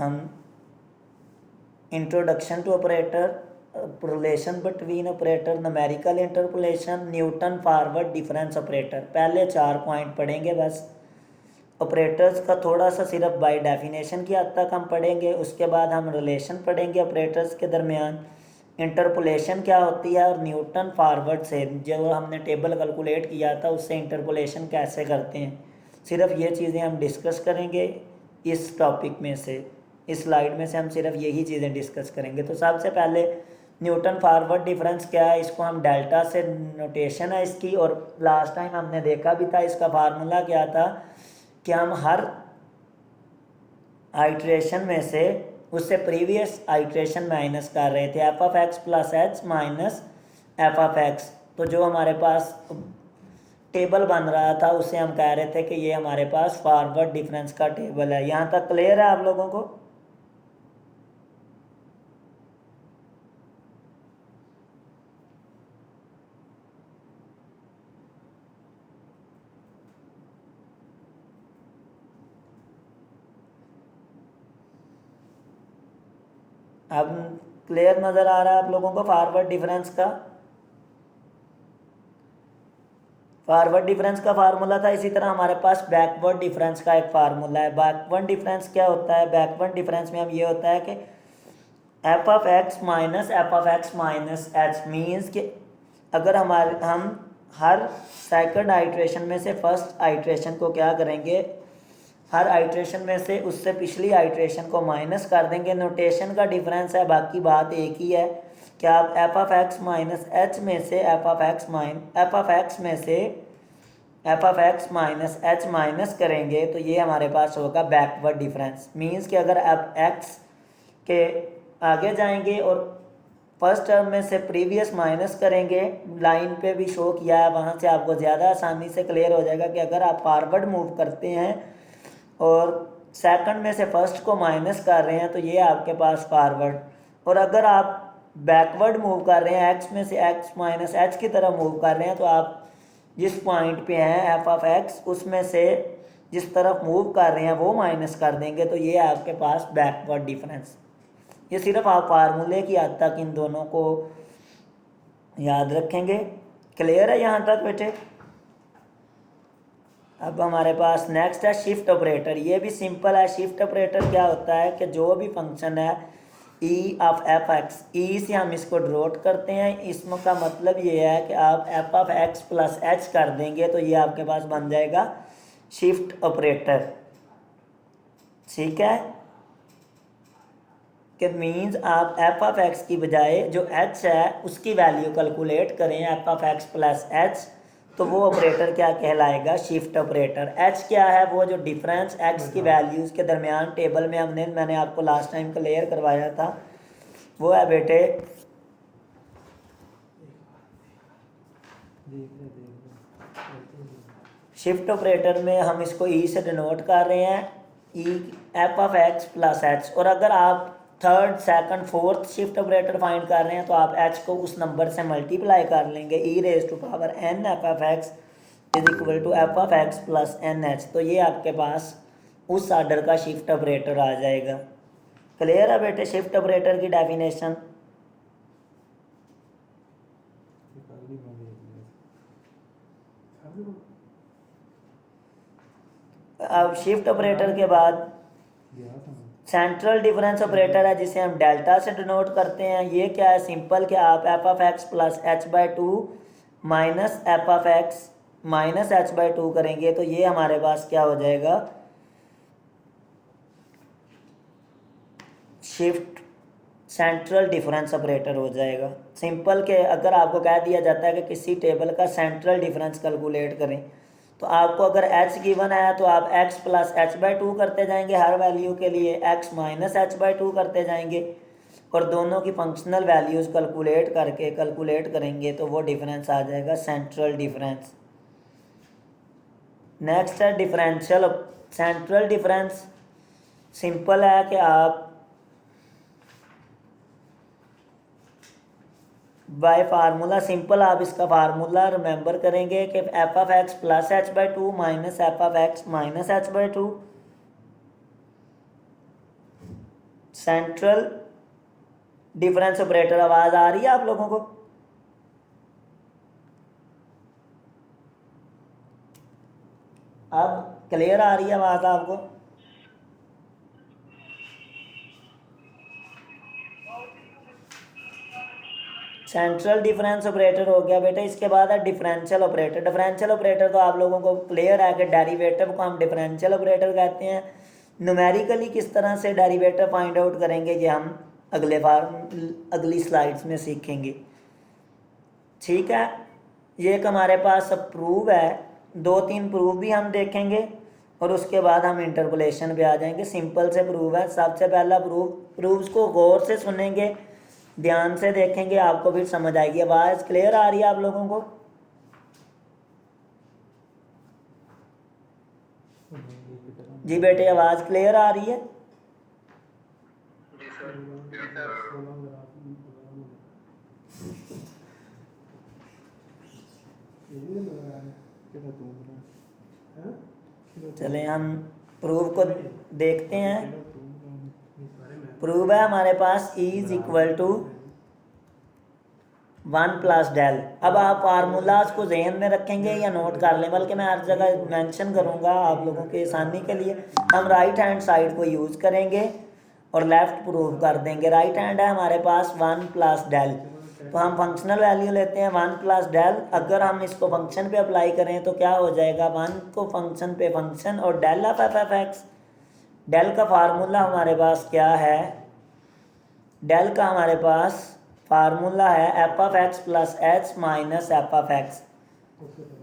हम introduction to operator, relation between operator, numerical interpolation, Newton forward difference operator, पहले 4 point पढ़ेंगे बस। Operators का थोड़ा सा सिर्फ बाय डेफिनेशन की हद तक हम पढ़ेंगे, उसके बाद हम रिलेशन पढ़ेंगे ऑपरेटर्स के दरमियान, इंटरपोलेशन क्या होती है, और न्यूटन फॉरवर्ड से जो हमने टेबल कैलकुलेट किया था उससे इंटरपोलेशन कैसे करते हैं। सिर्फ ये चीज़ें हम डिस्कस करेंगे इस टॉपिक में से, इस स्लाइड में से हम सिर्फ यही चीज़ें डिस्कस करेंगे। तो सबसे पहले न्यूटन फॉरवर्ड डिफरेंस क्या है, इसको हम डेल्टा से नोटेशन है इसकी, और लास्ट टाइम हमने देखा भी था इसका फार्मूला क्या था कि हम हर आइट्रेशन में से उससे प्रीवियस आइट्रेशन माइनस कर रहे थे, F of x plus h minus F of x. तो जो हमारे पास टेबल बन रहा था उससे हम कह रहे थे कि ये हमारे पास फॉरवर्ड डिफरेंस का टेबल है। यहाँ तक क्लियर है आप लोगों को? अब क्लियर नज़र आ रहा है आप लोगों को फॉरवर्ड डिफरेंस का? फॉरवर्ड डिफरेंस का फार्मूला था, इसी तरह हमारे पास बैकवर्ड डिफरेंस का एक फार्मूला है। बैकवर्ड डिफरेंस क्या होता है? बैकवर्ड डिफरेंस में हम ये होता है कि F of x minus F of x minus H means कि अगर हम हर सेकंड आइट्रेशन में से फर्स्ट आइट्रेशन को क्या करेंगे, हर आइट्रेशन में से उससे पिछली आइट्रेशन को माइनस कर देंगे। नोटेशन का डिफरेंस है, बाकी बात एक ही है कि आप F of x minus H में से एफ ऑफ एक्स में से F of x minus H minus करेंगे तो ये हमारे पास होगा बैकवर्ड डिफरेंस। मीन्स कि अगर आप एक्स के आगे जाएंगे और फर्स्ट टर्म में से प्रीवियस माइनस करेंगे, लाइन पे भी शो किया है, वहाँ से आपको ज़्यादा आसानी से क्लियर हो जाएगा कि अगर आप फॉरवर्ड मूव करते हैं और सेकंड में से फर्स्ट को माइनस कर रहे हैं तो ये आपके पास फॉरवर्ड, और अगर आप बैकवर्ड मूव कर रहे हैं एक्स में से एक्स माइनस एच की तरफ मूव कर रहे हैं तो आप जिस पॉइंट पे हैं एफ ऑफ एक्स उसमें से जिस तरफ मूव कर रहे हैं वो माइनस कर देंगे तो ये आपके पास बैकवर्ड डिफरेंस। ये सिर्फ आप फार्मूले की हद तक इन दोनों को याद रखेंगे। क्लियर है यहाँ तक बेटे? अब हमारे पास नेक्स्ट है शिफ्ट ऑपरेटर। ये भी सिंपल है। शिफ्ट ऑपरेटर क्या होता है कि जो भी फंक्शन है ई ऑफ एफ एक्स, ई से हम इसको ड्रॉट करते हैं, इसका मतलब ये है कि आप F of x plus H कर देंगे तो ये आपके पास बन जाएगा शिफ्ट ऑपरेटर। ठीक है, कि मीन्स आप एफ ऑफ एक्स की बजाय जो एच है उसकी वैल्यू कैलकुलेट करें F of x plus H, तो वो ऑपरेटर क्या कहलाएगा? Shift operator. एच क्या है? वो जो डिफरेंस एक्स की वैल्यूज़ के दरमियान टेबल में मैंने आपको लास्ट टाइम क्लियर करवाया था, वो है बेटे शिफ्ट ऑपरेटर में हम इसको ई से डिनोट कर रहे हैं, E F of x plus H. और अगर आप third second fourth shift operator find कर रहे हैं तो आप एच को उस नंबर से मल्टीप्लाई कर लेंगे, E raise to power N F of x is equal to F of x plus N H. तो ये आपके पास उस ऑर्डर का शिफ्ट ऑपरेटर आ जाएगा। क्लियर है बेटे शिफ्ट ऑपरेटर की डेफिनेशन? अब शिफ्ट ऑपरेटर के बाद सेंट्रल डिफरेंस ऑपरेटर है जिसे हम डेल्टा से डिनोट करते हैं। ये क्या है? सिंपल कि आप F of x plus H by two minus F of x minus H by two करेंगे तो ये हमारे पास क्या हो जाएगा? शिफ्ट सेंट्रल डिफरेंस ऑपरेटर हो जाएगा। सिंपल के अगर आपको कह दिया जाता है कि किसी टेबल का सेंट्रल डिफरेंस कैलकुलेट करें तो आपको अगर h गिवन है तो आप x plus H by two करते जाएंगे हर वैल्यू के लिए, x minus H by two करते जाएंगे और दोनों की फंक्शनल वैल्यूज़ कैलकुलेट करेंगे तो वो डिफरेंस आ जाएगा सेंट्रल डिफरेंस। नेक्स्ट है डिफरेंशियल। सेंट्रल डिफरेंस सिंपल है कि आप बाय फार्मूला, सिंपल आप इसका फार्मूला रिमेंबर करेंगे कि F of x plus H by two minus F of x minus H by two. Central difference operator. आवाज़ आ रही है आप लोगों को? अब क्लियर आ रही है आवाज़ आपको? सेंट्रल डिफरेंस ऑपरेटर हो गया बेटा। इसके बाद है डिफरेंशियल ऑपरेटर। डिफरेंशियल ऑपरेटर तो आप लोगों को क्लियर है कि डेरिवेटिव को हम डिफरेंशियल ऑपरेटर कहते हैं। न्यूमेरिकली किस तरह से डेरिवेटिव फाइंड आउट करेंगे ये हम अगली स्लाइड्स में सीखेंगे। ठीक है, ये एक हमारे पास प्रूव है। 2-3 प्रूव भी हम देखेंगे और उसके बाद हम इंटरपोलेशन पे आ जाएंगे। सिंपल से प्रूव है। सबसे पहला प्रूव्स को गौर से सुनेंगे, ध्यान से देखेंगे, आपको फिर समझ आएगी। आवाज़ क्लियर आ रही है आप लोगों को? जी बेटे, आवाज़ क्लियर आ रही है? चलें हम प्रूव को देखते हैं। प्रूव है हमारे पास E is equal to 1 plus del. अब आप फार्मूलाज को जहन में रखेंगे या नोट कर लें, बल्कि मैं हर जगह मेंशन करूंगा आप लोगों के आसानी के लिए। हम राइट हैंड साइड को यूज़ करेंगे और लेफ़्ट प्रूव कर देंगे। राइट हैंड है हमारे पास 1 प्लस डेल, तो हम फंक्शनल वैल्यू लेते हैं 1 प्लस डेल। अगर हम इसको फंक्शन पे अप्लाई करें तो क्या हो जाएगा, 1 को फंक्शन पे फंक्शन और del of f x. Del का फार्मूला हमारे पास क्या है? डेल का हमारे पास फार्मूला है f of x plus h minus F of x.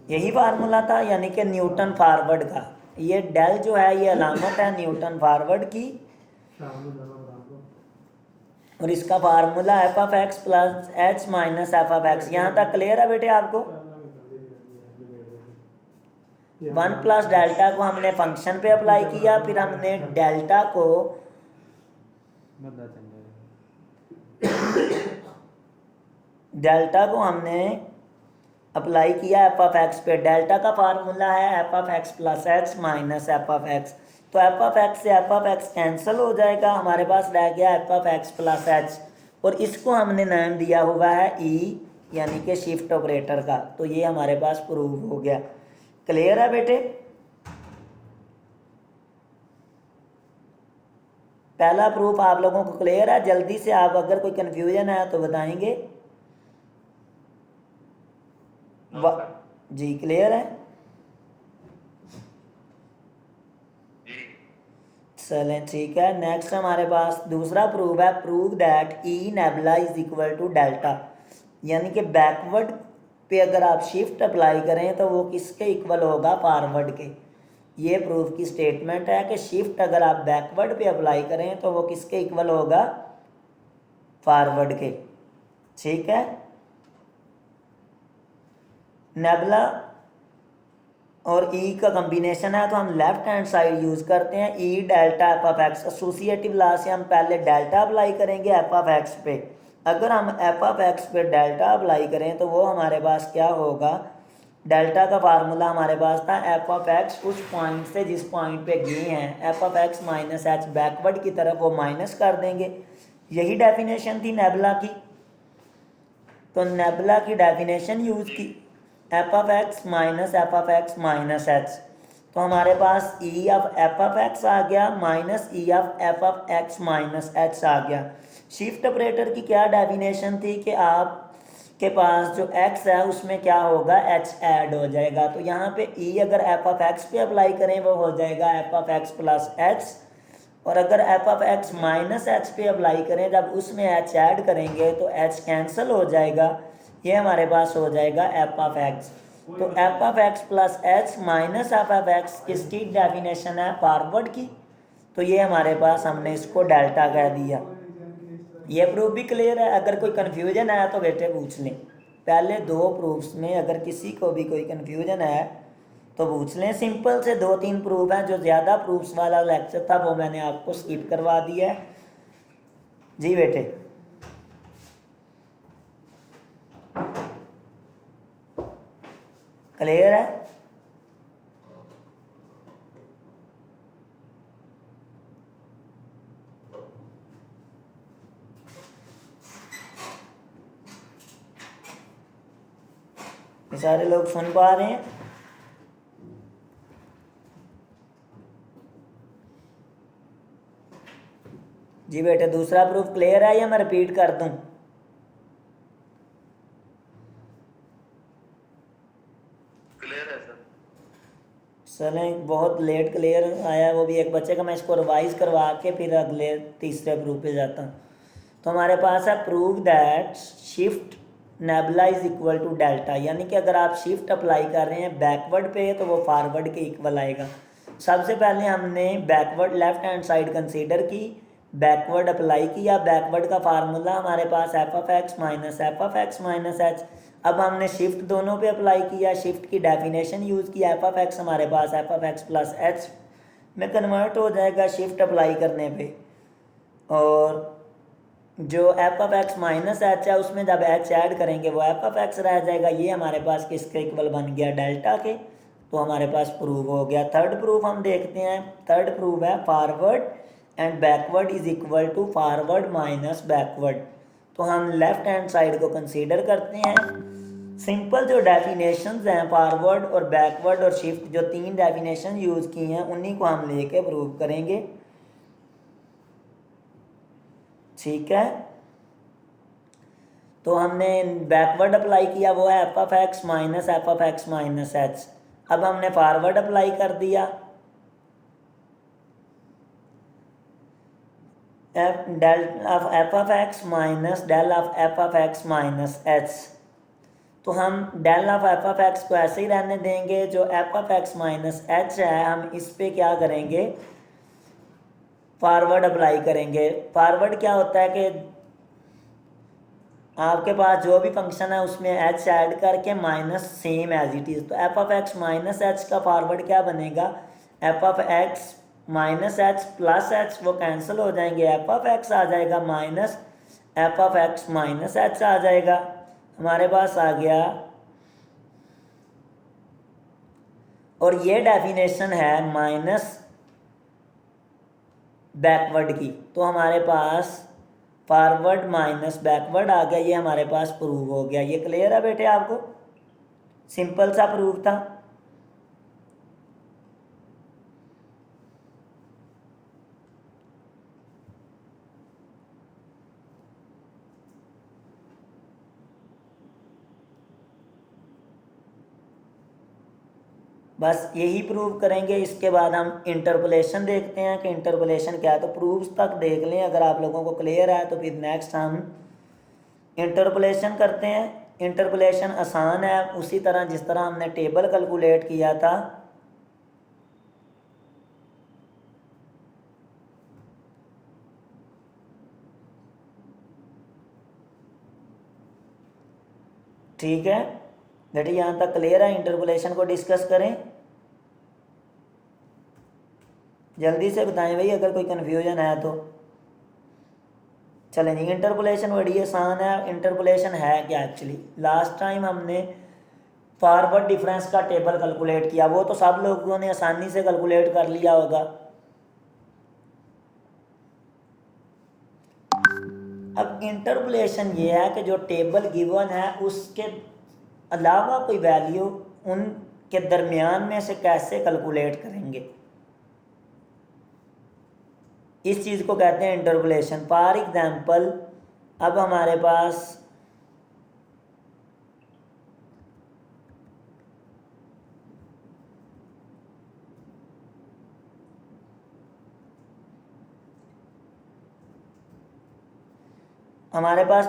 यही फार्मूला था, यानी कि न्यूटन फॉरवर्ड का। ये डेल जो है ये अलामत है न्यूटन फॉरवर्ड की, और इसका formula f of x plus h minus F of x. यहाँ तक क्लियर है बेटे आपको? 1 प्लस डेल्टा को हमने फंक्शन पे अप्लाई किया, फिर हमने डेल्टा को हमने अप्लाई किया एफ ऑफ एक्स पे। डेल्टा का फार्मूला है f of x plus h minus F of x. तो एफ ऑफ एक्स से एफ ऑफ एक्स कैंसिल हो जाएगा, हमारे पास रह गया F of x plus H, और इसको हमने नाम दिया हुआ है ई, यानी कि शिफ्ट ऑपरेटर का। तो ये हमारे पास प्रूव हो गया। क्लियर है बेटे? पहला प्रूफ आप लोगों को क्लियर है? जल्दी से आप अगर कोई कंफ्यूजन है तो बताएंगे। जी क्लियर है? चलें ठीक है। नेक्स्ट हमारे पास दूसरा प्रूफ है, prove that E nabla is equal to delta. यानी कि बैकवर्ड पे अगर आप शिफ्ट अप्लाई करें तो वो किसके इक्वल होगा, फॉरवर्ड के। ये प्रूफ की स्टेटमेंट है कि शिफ्ट अगर आप बैकवर्ड पे अप्लाई करें तो वो किसके इक्वल होगा, फॉरवर्ड के। ठीक है। नेबुला और ई का कम्बिनेशन है तो हम लेफ्ट हैंड साइड यूज़ करते हैं। ई delta F of x, associative law से हम पहले डेल्टा अप्लाई करेंगे एफ ऑफ एक्स पे। अगर हम एफ ऑफ एक्स पे डेल्टा अप्लाई करें तो वो हमारे पास क्या होगा, डेल्टा का फार्मूला हमारे पास था एफ ऑफ एक्स उस पॉइंट से जिस पॉइंट पे गए हैं, F of x minus H backward की तरफ वो माइनस कर देंगे। यही डेफिनेशन थी नेबुला की। तो नेबुला की डेफिनेशन यूज़ की F of x minus F of x minus H. तो हमारे पास E of F of X आ गया minus E of F of x minus H आ गया। शिफ्ट ऑपरेटर की क्या डेफिनेशन थी कि आप के पास जो x है उसमें क्या होगा, h ऐड हो जाएगा। तो यहाँ पे e अगर एफ ऑफ एक्स पे अप्लाई करें वो हो जाएगा F of x plus H, और अगर F of x minus H पे अप्लाई करें जब उसमें h ऐड करेंगे तो h कैंसिल हो जाएगा, ये हमारे पास हो जाएगा एफ ऑफ एक्स। तो F of x plus h minus F of x किसकी डेफिनेशन है, फॉरवर्ड की। तो ये हमारे पास हमने इसको डेल्टा कह दिया। ये प्रूफ भी क्लियर है? अगर कोई कन्फ्यूजन है तो बेटे पूछ लें। पहले 2 प्रूफ्स में अगर किसी को भी कोई कन्फ्यूजन है तो पूछ लें। सिंपल से 2-3 प्रूफ हैं। जो ज़्यादा प्रूफ्स वाला लेक्चर था वो मैंने आपको स्किप करवा दिया है। जी बेटे क्लियर है? सारे लोग सुन पा रहे हैं? जी बेटे, दूसरा प्रूफ क्लियर है या मैं रिपीट कर दूं? क्लियर है सर। चलें, बहुत लेट क्लियर आया है वो भी एक बच्चे का, मैं इसको रिवाइज करवा के फिर अगले तीसरे प्रूफ पे जाता हूँ। तो हमारे पास है prove that shift nabla is equal to delta, यानी कि अगर आप शिफ्ट अप्लाई कर रहे हैं बैकवर्ड पे तो वो फॉरवर्ड के इक्वल आएगा। सबसे पहले हमने backward left hand side consider की, बैकवर्ड अप्लाई किया। बैकवर्ड का फार्मूला हमारे पास F of x minus F of x minus H. अब हमने शिफ्ट दोनों पे अप्लाई किया, शिफ्ट की डेफिनेशन यूज़ की। एफ ऑफ एक्स हमारे पास F of x plus H में कन्वर्ट हो जाएगा शिफ्ट अप्लाई करने पे, और जो F of x minus H है उसमें जब एच ऐड करेंगे वो एफ ऑफ एक्स रह जाएगा। ये हमारे पास किसके इक्वल बन गया? डेल्टा के। तो हमारे पास प्रूफ हो गया। थर्ड प्रूफ हम देखते हैं। थर्ड प्रूफ है forward and backward is equal to forward minus backward. तो हम लेफ्ट हैंड साइड को कंसीडर करते हैं। सिंपल जो डेफिनेशंस हैं फॉरवर्ड और बैकवर्ड और शिफ्ट, जो तीन डेफिनेशन यूज़ की हैं उन्हीं को हम लेके प्रूव करेंगे। ठीक है, तो हमने बैकवर्ड अप्लाई किया, वो है f of x minus F of x minus H. अब हमने फॉरवर्ड अप्लाई कर दिया, f of x minus del of F of x minus H. तो हम del of F of x को ऐसे ही रहने देंगे, जो F of x minus H है हम इस पे क्या करेंगे? फॉरवर्ड अप्लाई करेंगे। फॉरवर्ड क्या होता है कि आपके पास जो भी फंक्शन है उसमें एच ऐड करके minus same as it is. तो F of x minus H का फॉरवर्ड क्या बनेगा? F of x minus H plus H वो कैंसिल हो जाएंगे, एफ ऑफ एक्स आ जाएगा minus F of x minus H आ जाएगा। हमारे पास आ गया, और ये डेफिनेशन है माइनस बैकवर्ड की। तो हमारे पास फॉरवर्ड माइनस बैकवर्ड आ गया, ये हमारे पास प्रूव हो गया। ये क्लियर है बेटे आपको? सिंपल सा प्रूफ था। बस यही प्रूव करेंगे। इसके बाद हम इंटरपोलेशन देखते हैं कि इंटरपोलेशन क्या है। तो प्रूफ्स तक देख लें, अगर आप लोगों को क्लियर है तो फिर नेक्स्ट हम इंटरपोलेशन करते हैं। इंटरपोलेशन आसान है, उसी तरह जिस तरह हमने टेबल कैलकुलेट किया था। ठीक है बेटे, यहाँ तक क्लियर है? इंटरपोलेशन को डिस्कस करें, जल्दी से बताएं भाई अगर कोई कन्फ्यूजन है तो। चलें जी, इंटरपोलेशन बड़ी आसान है। इंटरपोलेशन है क्या एक्चुअली? लास्ट टाइम हमने फॉरवर्ड डिफरेंस का टेबल कैलकुलेट किया, वो तो सब लोगों ने आसानी से कैलकुलेट कर लिया होगा। अब इंटरपोलेशन ये है कि जो टेबल गिवन है उसके अलावा कोई वैल्यू उनके दरमियान में से कैसे कैलकुलेट करेंगे, इस चीज़ को कहते हैं इंटरपोलेशन। फॉर एग्जांपल, अब हमारे पास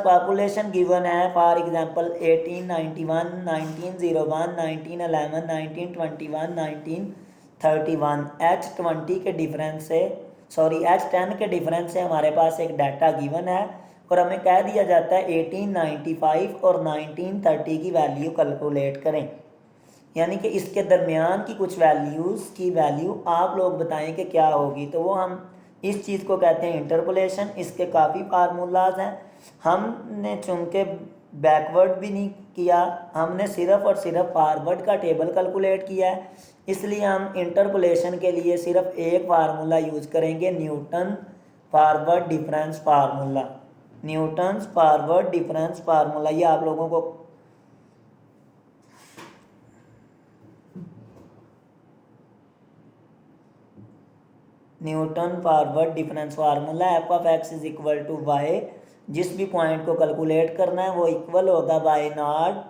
पॉपुलेशन गिवन है। For example 1891, 1901, 1911, 1921, 1931। H20 के डिफरेंस से, सॉरी H10 के डिफरेंस से हमारे पास एक डाटा गिवन है, और हमें कह दिया जाता है 1895 और 1930 की वैल्यू कैलकुलेट करें। यानी कि इसके दरमियान की कुछ वैल्यूज़ की वैल्यू आप लोग बताएं कि क्या होगी। तो वो हम इस चीज़ को कहते हैं इंटरपोलेशन। इसके काफ़ी फार्मूलाज हैं। हमने चूँकि बैकवर्ड भी नहीं किया, हमने सिर्फ और सिर्फ फॉरवर्ड का टेबल कैलकुलेट किया है, इसलिए हम इंटरपोलेशन के लिए सिर्फ एक फार्मूला यूज़ करेंगे, Newton forward difference formula. Newton's forward difference formula, ये आप लोगों को Newton forward difference formula f of x is equal to y, जिस भी पॉइंट को कैलकुलेट करना है वो इक्वल होगा Y naught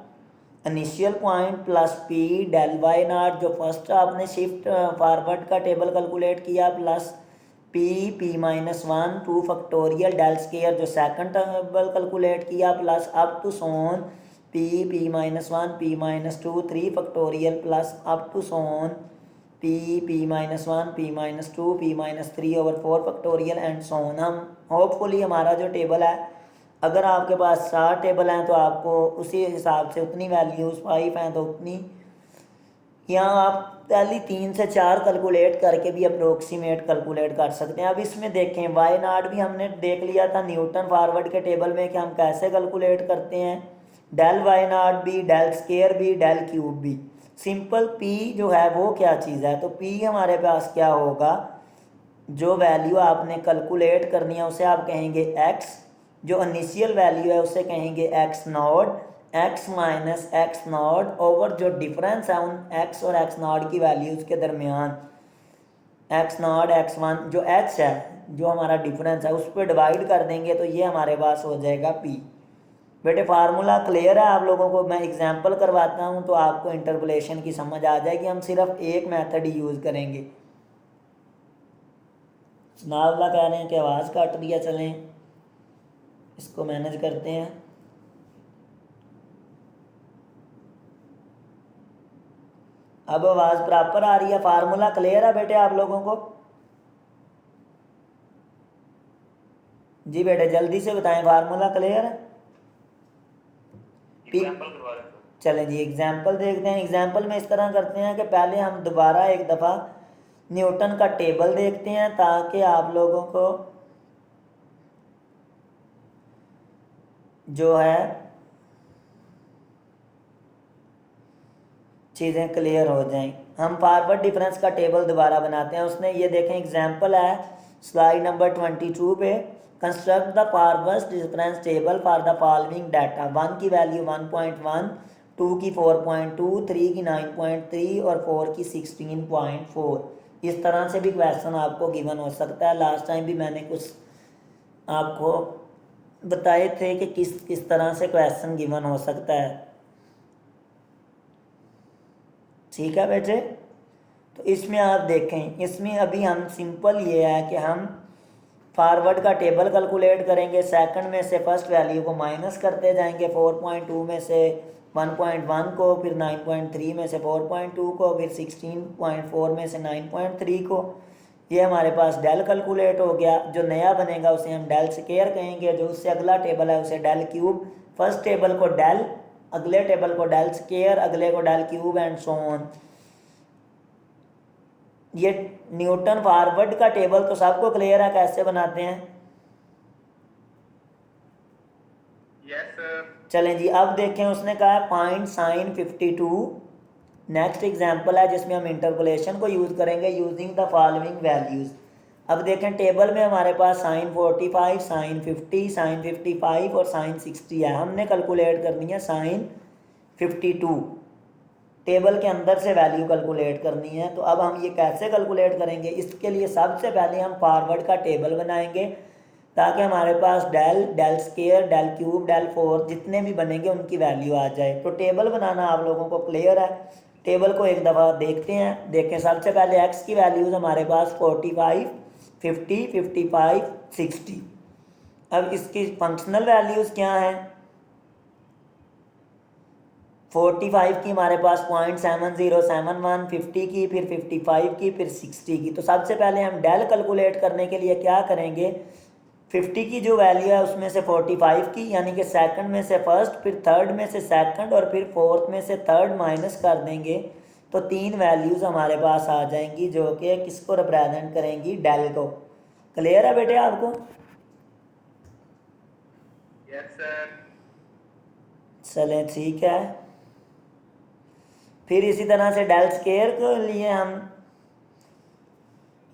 initial point plus P del Y naught, जो फर्स्ट आपने शिफ्ट फॉरवर्ड का टेबल कैलकुलेट किया, plus P minus one 2 factorial del square जो सेकंड टेबल कैलकुलेट किया, plus up to so on P minus one P minus two 3 factorial plus up to so on P minus one P minus two P minus three over 4 factorial and so on. हम hopefully हमारा जो table है, अगर आपके पास 4 table हैं तो आपको उसी हिसाब से उतनी वैल्यूज़ 5 हैं तो उतनी, यहाँ आप पहली 3 से 4 कैलकुलेट करके भी अप्रोक्सीमेट कैलकुलेट कर सकते हैं। अब इसमें देखें वाई नॉट भी हमने देख लिया था न्यूटन फॉरवर्ड के टेबल में कि हम कैसे कैलकुलेट करते हैं, डेल वाई नॉट भी, डेल स्केयर भी, डेल क्यूब भी। सिंपल पी जो है वो क्या चीज़ है, तो पी हमारे पास क्या होगा, जो वैल्यू आपने कैलकुलेट करनी है उसे आप कहेंगे एक्स, जो इनिशियल वैल्यू है उसे कहेंगे x not, x minus x not over जो डिफरेंस है उन एक्स और एक्स नॉट की वैल्यूज़ के दरमियान, एक्स नॉट एक्स वन जो एच है जो हमारा डिफरेंस है उस पर डिवाइड कर देंगे तो ये हमारे पास हो जाएगा पी। बेटे फार्मूला क्लियर है आप लोगों को, मैं एग्जांपल करवाता हूँ तो आपको इंटरपोलेशन की समझ आ जाएगी। हम सिर्फ एक मेथड ही यूज़ करेंगे। नावला कह रहे हैं कि आवाज़ काट दिया, चलें इसको मैनेज करते हैं। अब आवाज़ प्रॉपर आ रही है, फार्मूला क्लियर है बेटे आप लोगों को? जी बेटे जल्दी से बताएं, फार्मूला क्लियर है? एग्जांपल करवा रहे हैं सर। चलें जी एग्जांपल देखते हैं। एग्जांपल में इस तरह करते हैं कि पहले हम दोबारा एक दफ़ा न्यूटन का टेबल देखते हैं ताकि आप लोगों को जो है चीज़ें क्लियर हो जाएं। हम फॉरवर्ड डिफरेंस का टेबल दोबारा बनाते हैं। उसने ये देखें एग्जांपल है स्लाइड नंबर 22 पे, construct the forward difference table for the following data, 1 की वैल्यू 1.1, 2 की 4.2, 3 की 9.3 और 4 की 16.4। इस तरह से भी क्वेश्चन आपको गिवन हो सकता है। लास्ट टाइम भी मैंने कुछ आपको बताए थे कि किस किस तरह से क्वेश्चन गिवन हो सकता है। ठीक है बेटे, तो इसमें आप देखें, इसमें अभी हम सिंपल ये है कि हम फॉरवर्ड का टेबल कैलकुलेट करेंगे, सेकंड में से फर्स्ट वैल्यू को माइनस करते जाएंगे, 4.2 में से 1.1 को, फिर 9.3 में से 4.2 को, फिर 16.4 में से 9.3 को। ये हमारे पास डेल कैलकुलेट हो गया। जो नया बनेगा उसे हम डेल स्क्वायर कहेंगे, जो उससे अगला टेबल है उसे डेल क्यूब, फर्स्ट टेबल को डेल, अगले टेबल को डेल स्क्वायर, अगले को del cube and so on. ये न्यूटन फॉरवर्ड का टेबल तो सबको क्लियर है कैसे बनाते हैं? Yes sir. चलें जी अब देखें, उसने कहा है फाइंड साइन 52। नेक्स्ट एग्जांपल है जिसमें हम इंटरपोलेशन को यूज़ करेंगे यूजिंग द फॉलोइंग वैल्यूज़। अब देखें टेबल में हमारे पास साइन 45, साइन 50, साइन 55 और साइन 60 है। हमने कैलकुलेट करनी है साइन 52, टेबल के अंदर से वैल्यू कैलकुलेट करनी है। तो अब हम ये कैसे कैलकुलेट करेंगे, इसके लिए सबसे पहले हम फॉरवर्ड का टेबल बनाएंगे ताकि हमारे पास del, del square, del cube, del 4 जितने भी बनेंगे उनकी वैल्यू आ जाए। तो टेबल बनाना आप लोगों को क्लियर है। टेबल को एक दफ़ा देखते हैं। देखें सबसे पहले एक्स की वैल्यूज़ हमारे पास 45, 50, 55, 60। अब इसकी फंक्शनल वैल्यूज़ क्या हैं? 45 की हमारे पास 0.7071, 50 की, फिर 55 की, फिर 60 की। तो सबसे पहले हम डेल कैलकुलेट करने के लिए क्या करेंगे, 50 की जो वैल्यू है उसमें से 45 की यानी कि सेकंड में से फर्स्ट, फिर थर्ड में से सेकंड और फिर फोर्थ में से थर्ड माइनस कर देंगे तो 3 वैल्यूज़ हमारे पास आ जाएंगी जो कि किसको रिप्रेजेंट करेंगी, डेल को। क्लियर है बेटे आपको? Yes sir. चलें ठीक है। फिर इसी तरह से डेल स्क्वायर के लिए हम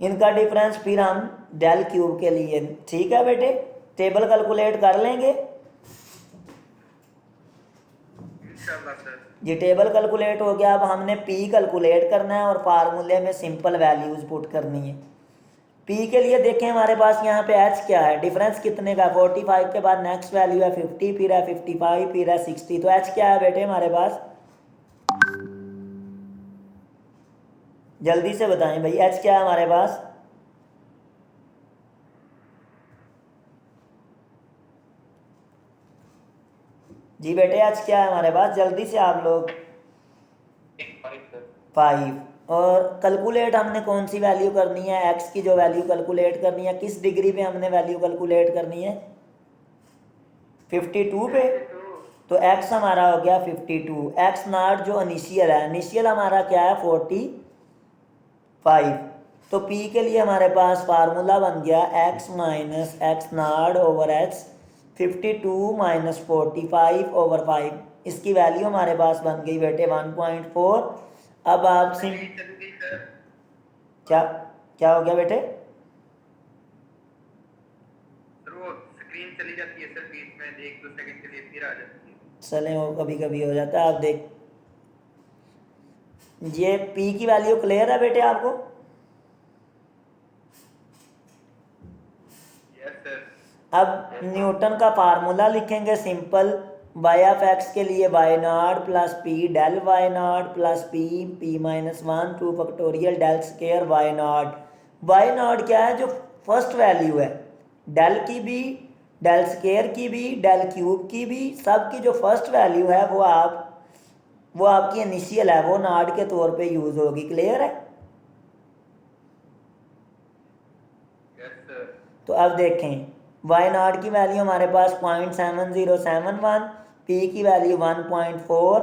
इनका डिफरेंस, फिर हम डेल क्यूब के लिए। ठीक है बेटे, टेबल कैलकुलेट कर लेंगे इंशाल्लाह सर। ये टेबल कैलकुलेट हो गया। अब हमने पी कैलकुलेट करना है और फार्मूले में सिंपल वैल्यूज़ पुट करनी है। पी के लिए देखें हमारे पास यहाँ पे एच क्या है, डिफरेंस कितने का, 45 के बाद नेक्स्ट वैल्यू है 50, फिर है 55, फिर है 60, तो एच क्या है बेटे हमारे पास, जल्दी से बताएं भाई एच क्या है हमारे पास। जी बेटे एच क्या है हमारे पास, जल्दी से आप लोग। 5 सर। 5। और कैलकुलेट हमने कौन सी वैल्यू करनी है, एक्स की जो वैल्यू कैलकुलेट करनी है, किस डिग्री पे हमने वैल्यू कैलकुलेट करनी है, 52 पे। 52। तो एक्स हमारा हो गया 52, एक्स नॉट जो इनिशियल है, इनिशियल हमारा क्या है 45। तो पी के लिए हमारे पास फार्मूला बन गया x minus x not over x, 52 minus 45 over 5, इसकी वैल्यू हमारे पास बन गई बेटे 1.4। अब आप सिम स्क्रीन चली गई सर। क्या क्या हो गया बेटे, सर वो स्क्रीन चली जाती है सर बीच में, 1-2 सेकंड के लिए फिर आ जाती है। चले वो कभी कभी हो जाता है। आप देख, ये पी की वैल्यू क्लियर है बेटे आपको। Yes sir. अब न्यूटन का फार्मूला लिखेंगे सिंपल, वाई ऑफ एक्स के लिए y naught plus P del Y naught plus p p minus 1 2 factorial del square Y naught. Y naught क्या है, जो फर्स्ट वैल्यू है, डेल की भी, डेल स्केयर की भी, डेल क्यूब की भी, सब की जो फर्स्ट वैल्यू है वो आपकी इनिशियल है, वो नॉट के तौर पे यूज होगी। क्लियर है। Yes sir. तो अब देखें वाई नॉट की वैल्यू हमारे पास 0.7071, पी की वैल्यू 1.4,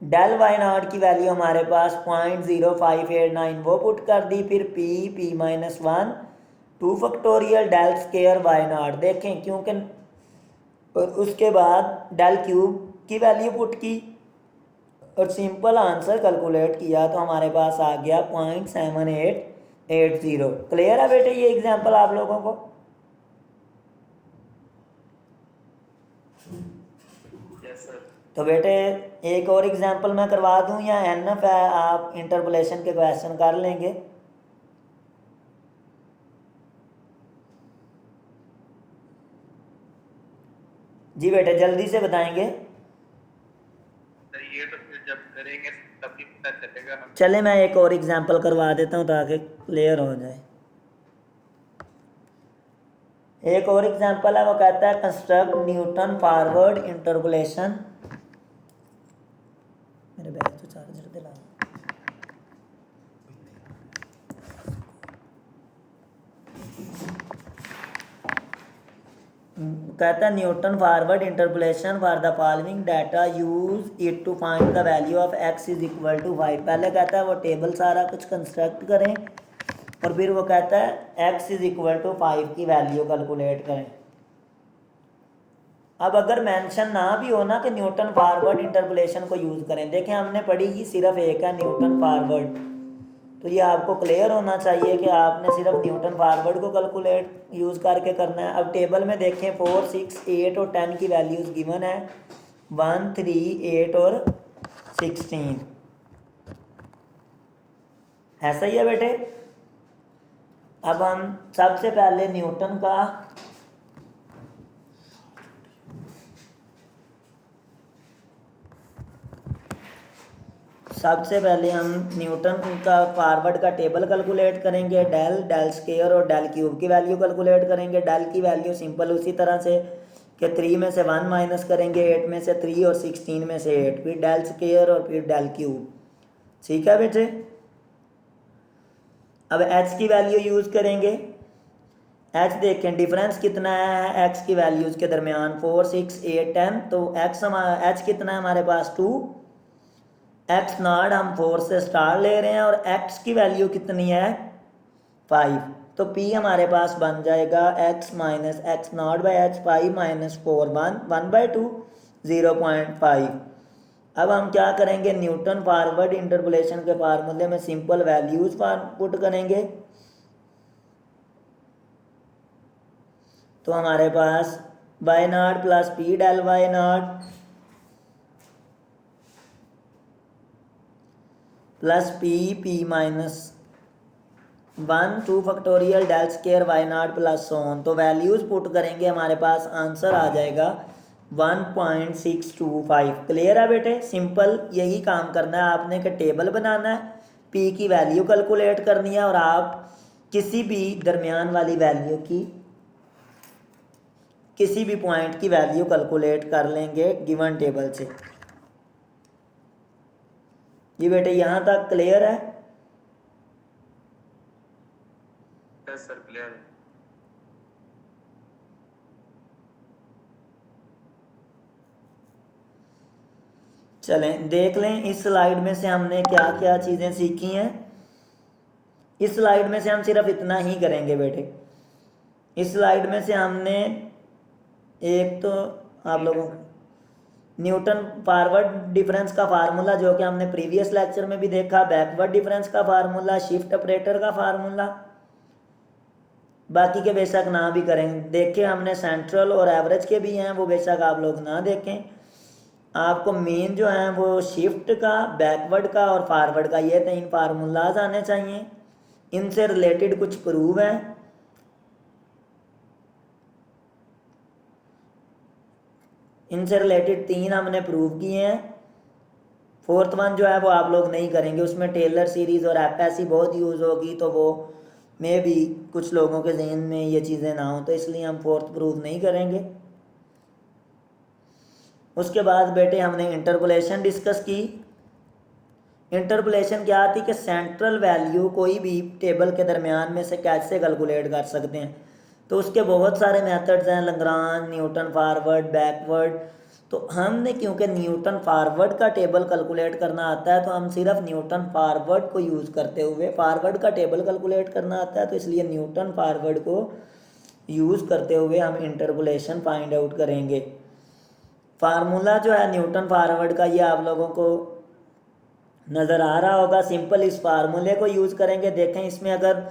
डेल वाई नॉट की वैल्यू हमारे पास 0.0589 वो पुट कर दी, फिर p minus 1 2 factorial del square Y naught, देखें क्योंकि, और उसके बाद डेल क्यूब की वैल्यू पुट की और सिंपल आंसर कैलकुलेट किया तो हमारे पास आ गया 0.7880। क्लियर है बेटे ये एग्जांपल आप लोगों को। Yes sir. तो बेटे एक और एग्जांपल मैं करवा दूं या एनएफ है, आप इंटरपोलेशन के क्वेश्चन कर लेंगे। जी बेटे जल्दी से बताएंगे। सर ये तो फिर जब करेंगे तभी पता चलेगा हम। चले मैं एक और एग्जांपल करवा देता हूं ताकि क्लियर हो जाए। एक और एग्जांपल है, वो कहता है कंस्ट्रक्ट न्यूटन फॉरवर्ड इंटरपोलेशन। मेरे बैग तो चार्जर दिला। कहता है Newton forward interpolation for the following data use it to find the value of x is equal to 5। पहले कहता है वो टेबल सारा कुछ कंस्ट्रक्ट करें और फिर वो कहता है एक्स इज इक्वल टू 5 की वैल्यू कैलकुलेट करें। अब अगर मेंशन ना भी हो ना कि न्यूटन फॉरवर्ड इंटरपोलेशन को यूज़ करें, देखें हमने पढ़ी ही सिर्फ एक है न्यूटन फॉरवर्ड, तो ये आपको क्लियर होना चाहिए कि आपने सिर्फ न्यूटन फॉरवर्ड को कैलकुलेट यूज़ करके करना है। अब टेबल में देखें 4 6 8 और 10 की वैल्यूज़ गिवन है, 1 3 8 और 16, ऐसा ही है बेटे। अब हम सबसे पहले न्यूटन का सबसे पहले हम न्यूटन का फॉरवर्ड का टेबल कैलकुलेट करेंगे, डेल स्केयर और डेल क्यूब की वैल्यू कैलकुलेट करेंगे। डेल की वैल्यू सिंपल उसी तरह से कि 3 में से 1 माइनस करेंगे, 8 में से 3 और 16 में से 8, फिर डेल स्केयर और फिर डेल क्यूब। ठीक है बेटे। अब एच की वैल्यू यूज़ करेंगे। एच देखें डिफरेंस कितना है एक्स की वैल्यूज़ के दरमियान, 4 6 8 10, तो एक्स हमारा एच कितना है हमारे पास 2, एक्स नॉट हम 4 से स्टार ले रहे हैं और एक्स की वैल्यू कितनी है 5, तो पी हमारे पास बन जाएगा x minus x not by H, 5 minus 4 1/2 0.5। अब हम क्या करेंगे, न्यूटन फॉरवर्ड इंटरपोलेशन के फार्मूले में सिंपल वैल्यूज पुट करेंगे, तो हमारे पास Y naught plus P del Y naught plus P minus 1 2 factorial del square Y naught plus so on. तो वैल्यूज़ पुट करेंगे, हमारे पास आंसर आ जाएगा 1.625। क्लियर है बेटे, सिंपल यही काम करना है आपने कि टेबल बनाना है, पी की वैल्यू कैलकुलेट करनी है और आप किसी भी दरमियान वाली वैल्यू की, किसी भी पॉइंट की वैल्यू कैलकुलेट कर लेंगे गिवन टेबल से। जी बेटे यहाँ तक क्लियर है? यस सर क्लियर है। चलें देख लें इस स्लाइड में से हमने क्या क्या चीज़ें सीखी हैं। इस स्लाइड में से हम सिर्फ इतना ही करेंगे बेटे। इस स्लाइड में से हमने एक तो आप लोगों को न्यूटन फॉरवर्ड डिफरेंस का फार्मूला जो कि हमने प्रीवियस लेक्चर में भी देखा, बैकवर्ड डिफरेंस का फार्मूला, शिफ्ट ऑपरेटर का फार्मूला, बाकी के बेशक ना भी करें देखे हमने, सेंट्रल और एवरेज के भी हैं वो बेशक आप लोग ना देखें। आपको मेन जो है वो शिफ्ट का, बैकवर्ड का और फॉरवर्ड का, ये 3 फार्मूलाज आने चाहिए। इनसे रिलेटेड कुछ प्रूव हैं, इनसे रिलेटेड 3 हमने प्रूव किए हैं। 4th वन जो है वो आप लोग नहीं करेंगे, उसमें टेलर सीरीज़ और एफएससी बहुत यूज़ होगी, तो वो में भी कुछ लोगों के जहन में ये चीज़ें ना हो, तो इसलिए हम 4th प्रूव नहीं करेंगे। उसके बाद बेटे हमने इंटरपोलेशन डिस्कस की। इंटरपोलेशन क्या थी कि सेंट्रल वैल्यू कोई भी टेबल के दरमियान में से कैसे कैलकुलेट कर सकते हैं, तो उसके बहुत सारे मेथड्स हैं, लैग्रांज, न्यूटन फॉरवर्ड, बैकवर्ड। तो हमने क्योंकि न्यूटन फॉरवर्ड का टेबल कैलकुलेट करना आता है, तो हम सिर्फ न्यूटन फॉरवर्ड को यूज़ करते हुए, फॉरवर्ड का टेबल कैलकुलेट करना आता है तो इसलिए न्यूटन फॉरवर्ड को यूज़ करते हुए हम इंटरपोलेशन फाइंड आउट करेंगे। फार्मूला जो है न्यूटन फॉरवर्ड का ये आप लोगों को नज़र आ रहा होगा। सिंपल इस फार्मूले को यूज़ करेंगे। देखें इसमें अगर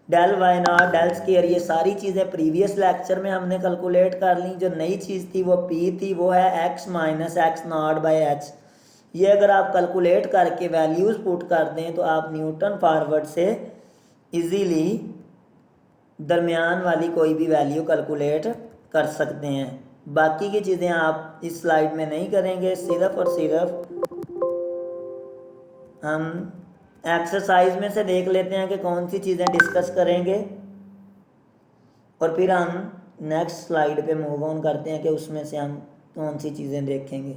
del Y naught, del square, ये सारी चीज़ें प्रीवियस लेक्चर में हमने कैलकुलेट कर ली। जो नई चीज़ थी वो पी थी, वो है x minus x not by H. ये अगर आप कैलकुलेट करके वैल्यूज़ पुट कर दें तो आप न्यूटन फॉरवर्ड से इजीली दरमियान वाली कोई भी वैल्यू कैलकुलेट कर सकते हैं। बाकी की चीज़ें आप इस स्लाइड में नहीं करेंगे, सिर्फ और सिर्फ हम एक्सरसाइज में से देख लेते हैं कि कौन सी चीज़ें डिस्कस करेंगे और फिर हम नेक्स्ट स्लाइड पे मूव ऑन करते हैं कि उसमें से हम कौन सी चीज़ें देखेंगे।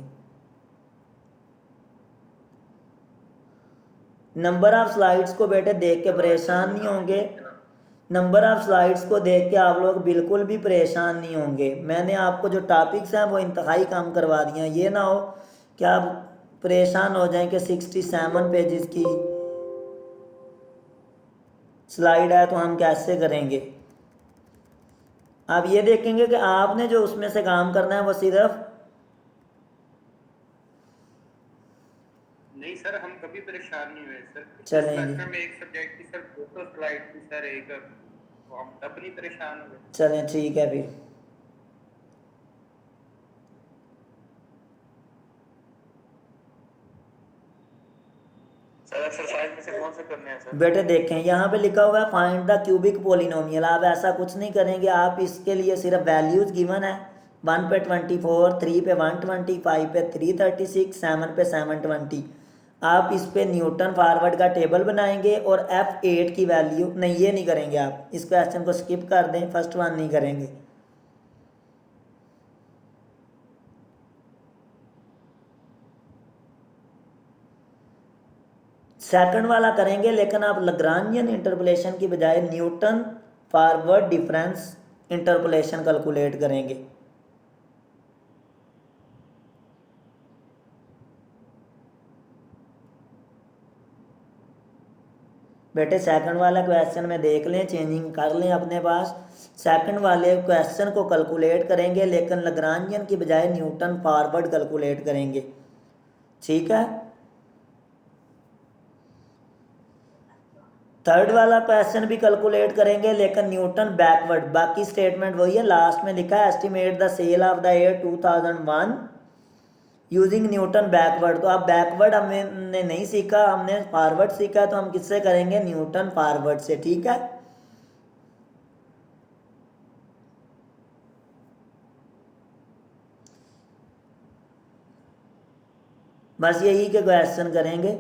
नंबर ऑफ स्लाइड्स को बेटे देख के परेशान नहीं होंगे, नंबर ऑफ स्लाइड्स को देख के आप लोग बिल्कुल भी परेशान नहीं होंगे। मैंने आपको जो टॉपिक्स हैं वो इंतहाई कम करवा दिए हैं, ये ना हो कि आप परेशान हो जाएं कि 67 पेजेस की स्लाइड है तो हम कैसे करेंगे। आप ये देखेंगे कि आपने जो उसमें से काम करना है वो सिर्फ, नहीं सर हम कभी परेशान नहीं हुए सर। चलेंगे सेमेस्टर में एक सब्जेक्ट की सर 200 स्लाइड थी सर, एक तो हम तब नहीं परेशान हुए। चलें ठीक है फिर। सर एक्सरसाइज में से कौन से करने हैं सर? बेटे देखें यहाँ पे लिखा हुआ है फाइंड द क्यूबिक पोलिनोमियल। आप ऐसा कुछ नहीं करेंगे, आप इसके लिए सिर्फ वैल्यूज गिवन है। 1 पे 24, 3 पे 120, 5 पे 336, 7 पे 720। आप इस पे न्यूटन फॉरवर्ड का टेबल बनाएंगे और F8 की वैल्यू, नहीं ये नहीं करेंगे, आप इस क्वेश्चन को स्किप कर दें, फर्स्ट वन नहीं करेंगे। सेकंड वाला करेंगे, लेकिन आप लैग्रांजियन इंटरपोलेशन की बजाय Newton forward difference interpolation calculate करेंगे। बेटे सेकंड वाला क्वेश्चन में देख लें, चेंजिंग कर लें अपने पास। सेकंड वाले क्वेश्चन को कैलकुलेट करेंगे लेकिन लैग्रांजियन की बजाय न्यूटन फॉरवर्ड कैलकुलेट करेंगे, ठीक है। थर्ड वाला क्वेश्चन भी कैलकुलेट करेंगे लेकिन न्यूटन बैकवर्ड। बाकी स्टेटमेंट वही है, लास्ट में लिखा है estimate the sale of the year 2001 using Newton backward, तो अब बैकवर्ड हमने नहीं सीखा, हमने फॉरवर्ड सीखा, तो हम किससे करेंगे, न्यूटन फॉरवर्ड से, ठीक है। बस यही के क्वेश्चन करेंगे,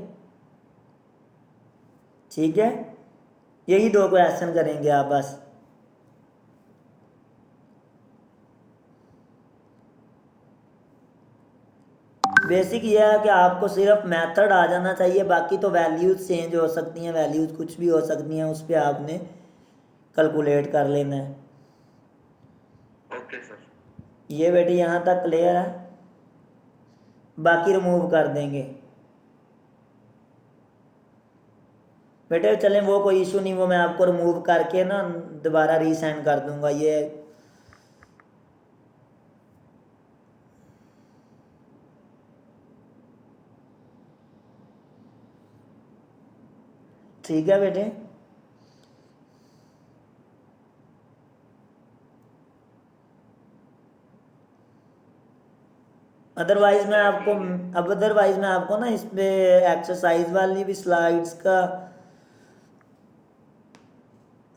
ठीक है, यही 2 क्वेश्चन करेंगे आप बस। बेसिक ये है कि आपको सिर्फ मेथड आ जाना चाहिए, बाकी तो वैल्यूज चेंज हो सकती हैं, वैल्यूज कुछ भी हो सकती हैं, उस पर आपने कैलकुलेट कर लेना है। Okay sir. ये बेटे यहाँ तक क्लियर है, बाकी रिमूव कर देंगे बेटे। चलें वो कोई इशू नहीं, वो मैं आपको रिमूव करके ना दोबारा रीसेंड कर दूंगा ये। ठीक है बेटे, अदरवाइज मैं आपको ना इस पे एक्सरसाइज वाली भी स्लाइड्स का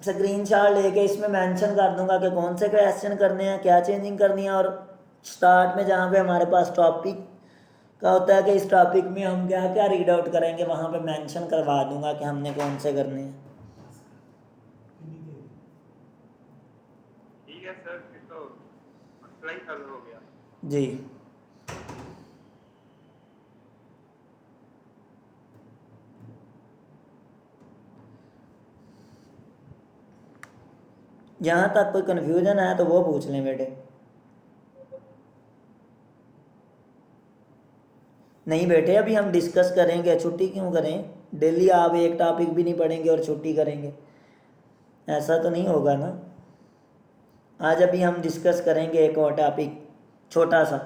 स्क्रीनशॉट लेके इसमें मेंशन कर दूंगा कि कौन से क्वेश्चन करने हैं, क्या चेंजिंग करनी है, और स्टार्ट में जहाँ पे हमारे पास टॉपिक का होता है कि इस टॉपिक में हम क्या क्या रीड आउट करेंगे, वहाँ पे मेंशन करवा दूंगा कि हमने कौन से करने हैं। ठीक है सर, फिर तो मसला ही हल हो गया। जी, यहाँ तक कोई कन्फ्यूजन है तो वो पूछ लें बेटे। नहीं बेटे, अभी हम डिस्कस करेंगे, छुट्टी क्यों करें, डेली आप एक टॉपिक भी नहीं पढ़ेंगे और छुट्टी करेंगे, ऐसा तो नहीं होगा ना। आज अभी हम डिस्कस करेंगे एक और टॉपिक छोटा सा।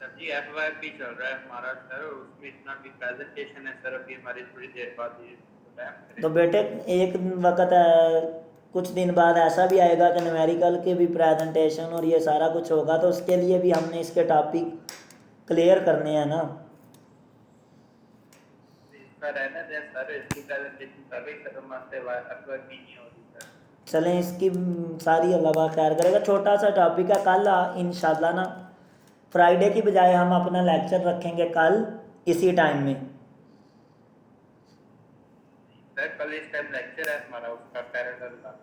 सर जी FYP चल रहा है हमारा सर, उसमें इतना भी प्रेजेंटेशन है सर, अभी हमारी थोड़ी देर बाद ये टाइम तो बेटे एक वक्त है, कुछ दिन बाद ऐसा भी आएगा कि न्यूमेरिकल के भी प्रेजेंटेशन और ये सारा कुछ होगा, तो उसके लिए भी हमने इसके टॉपिक क्लियर करने हैं ना। इसका रहने दें सर, इसकी प्रेजेंटेशन कर रही सर, हमारे FYP नहीं हो रही सर। चलें, इसकी सारी अल्लाह खैर करेगा, छोटा सा टॉपिक है। कल इंशाल्लाह ना फ्राइडे की बजाय हम अपना लेक्चर रखेंगे कल इसी टाइम में। सर कल इस टाइम लेक्चर है हमारा, उसका पैरेलल का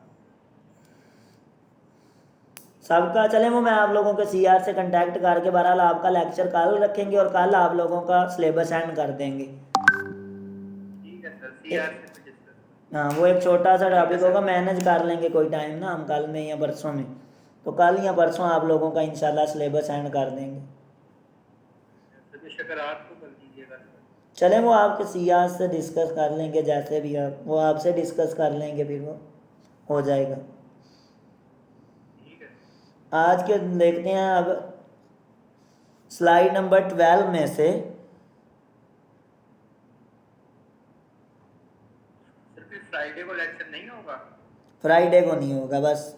सबका चलें, वो मैं आप लोगों के सीआर से कांटेक्ट करके बहरहाल आपका लेक्चर कल रखेंगे और कल आप लोगों का सिलेबस सेंड कर देंगे। ठीक है सर, CR से डिस्कस। हाँ, वो एक छोटा सा टॉपिक सर। होगा, मैनेज कर लेंगे कोई टाइम ना हम कल में या परसों में, तो कल या परसों आप लोगों का इंशाल्लाह सिलेबस सेंड कर देंगे। अगर आपको कर दीजिएगा सर। चलें, वो आपके सीआर से डिस्कस कर लेंगे, जैसे भी आप, वो आपसे डिस्कस कर लेंगे, फिर वो हो जाएगा। ठीक है आज के देखते हैं अब स्लाइड नंबर 12 में से। सर, फिर फ्राइडे को लेक्चर नहीं होगा? फ्राइडे को नहीं होगा, बस